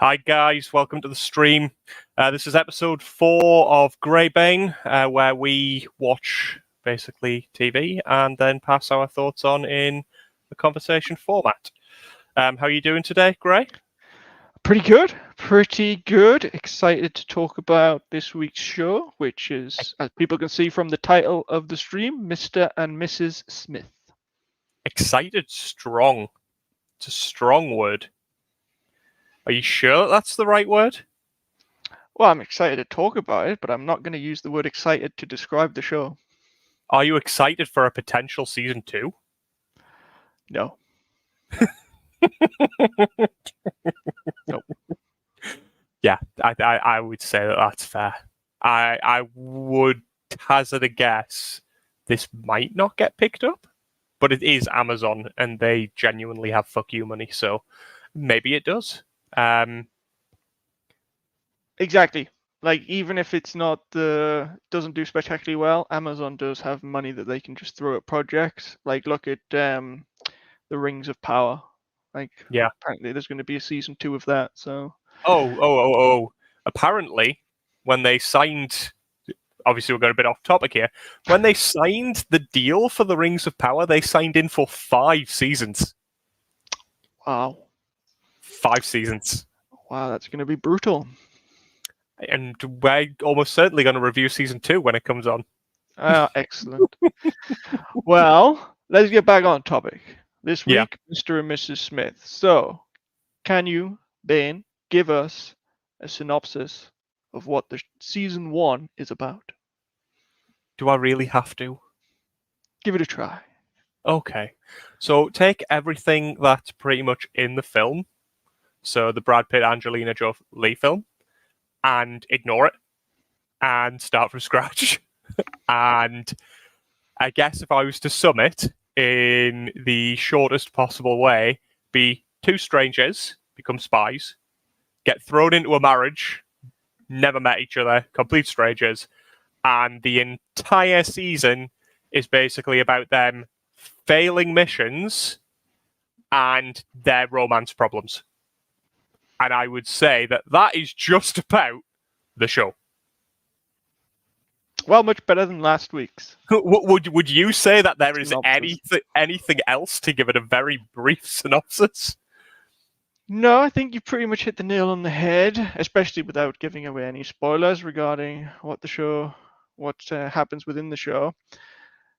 Hi guys, welcome to the stream. This is episode 4 of Greybane, where we watch basically TV and then pass our thoughts on in a conversation format. How are you doing today, Grey? Pretty good. Pretty good. Excited to talk about this week's show, which is, as people can see from the title of the stream, Mr. and Mrs. Smith. Excited, strong. It's a strong word. Are you sure that's the right word? Well, I'm excited to talk about it, but I'm not going to use the word excited to describe the show. Are you excited for a potential season 2? No. Nope. Yeah, I would say that's fair. I would hazard a guess this might not get picked up, but it is Amazon and they genuinely have fuck you money, so maybe it does. Exactly. Like, even if it's not doesn't do spectacularly well, Amazon does have money that they can just throw at projects. Like, look at the Rings of Power. Like, Yeah. apparently there's going to be a season 2 of that. So. Oh. Apparently, when they signed, obviously we're going a bit off topic here, when they signed the deal for the Rings of Power, they signed in for 5 seasons. Wow. 5 seasons. Wow, that's going to be brutal. And we're almost certainly going to review season 2 when it comes on. Excellent. Well, let's get back on topic. This week, Yeah. Mr. and Mrs. Smith. So, can you, Ben, give us a synopsis of what the season 1 is about? Do I really have to? Give it a try. Okay. So take everything that's pretty much in the film, so the Brad Pitt, Angelina Jolie film, and ignore it and start from scratch. And I guess if I was to sum it in the shortest possible way, be 2 strangers become spies, get thrown into a marriage, never met each other, complete strangers, and the entire season is basically about them failing missions and their romance problems. And I would say that that is just about the show. Well, much better than last week's. Would you say that there is synopsis. anything else to give it a very brief synopsis? No, I think you pretty much hit the nail on the head, especially without giving away any spoilers regarding what happens within the show.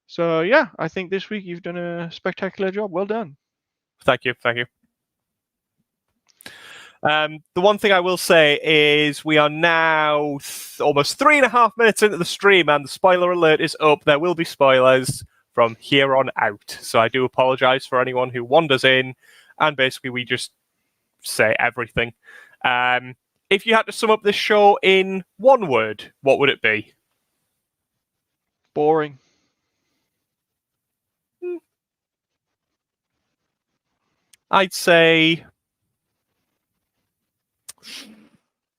So yeah, I think this week you've done a spectacular job. Well done. Thank you. The one thing I will say is we are now almost 3.5 minutes into the stream, and the spoiler alert is up. There will be spoilers from here on out, so I do apologize for anyone who wanders in, and basically we just say everything. If you had to sum up this show in one word, what would it be? Boring. I'd say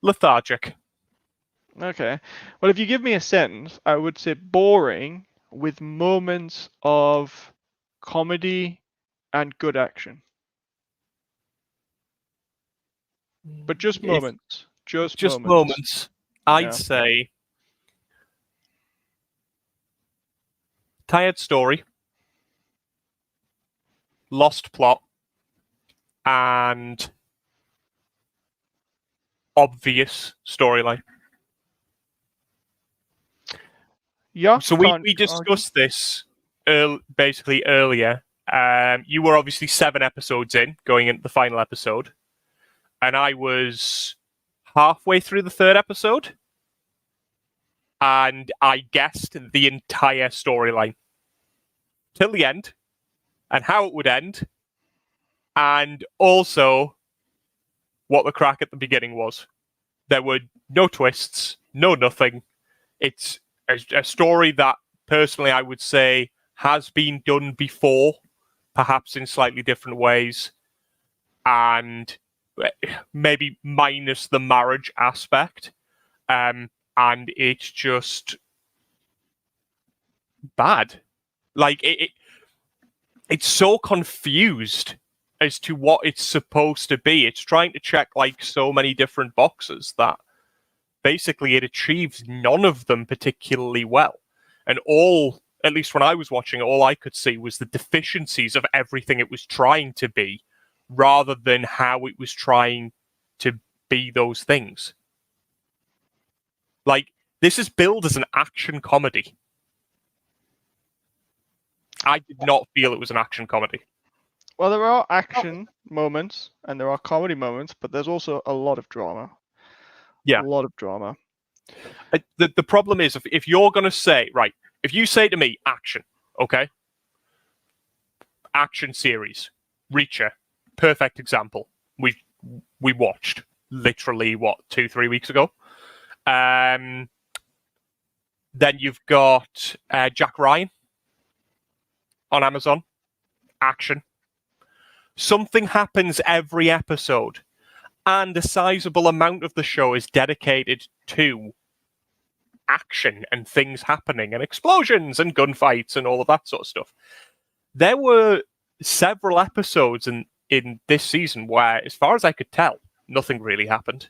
lethargic. Okay. Well, if you give me a sentence, I would say boring with moments of comedy and good action. But just moments. Just moments. I'd say tired story, lost plot, and obvious storyline. Yeah. So we discussed this basically earlier. You were obviously 7 episodes in, going into the final episode, and I was halfway through the 3rd episode, and I guessed the entire storyline till the end, and how it would end, and also what the crack at the beginning was. There were no twists, no nothing. It's a story that, personally, I would say has been done before, perhaps in slightly different ways, and maybe minus the marriage aspect. And it's just bad. Like, it's so confused as to what it's supposed to be. It's trying to check like so many different boxes that basically it achieves none of them particularly well. And all, at least when I was watching, all I could see was the deficiencies of everything it was trying to be, rather than how it was trying to be those things. Like, this is billed as an action comedy. I did not feel it was an action comedy. Well, there are action moments and there are comedy moments, but there's also a lot of drama. Yeah. A lot of drama. The problem is, if you're going to say, right, if you say to me, action, okay? Action series, Reacher, perfect example. We watched literally, 2-3 weeks ago? Then you've got Jack Ryan on Amazon, action. Something happens every episode, and a sizable amount of the show is dedicated to action and things happening and explosions and gunfights and all of that sort of stuff. There were several episodes in this season where, as far as I could tell, nothing really happened.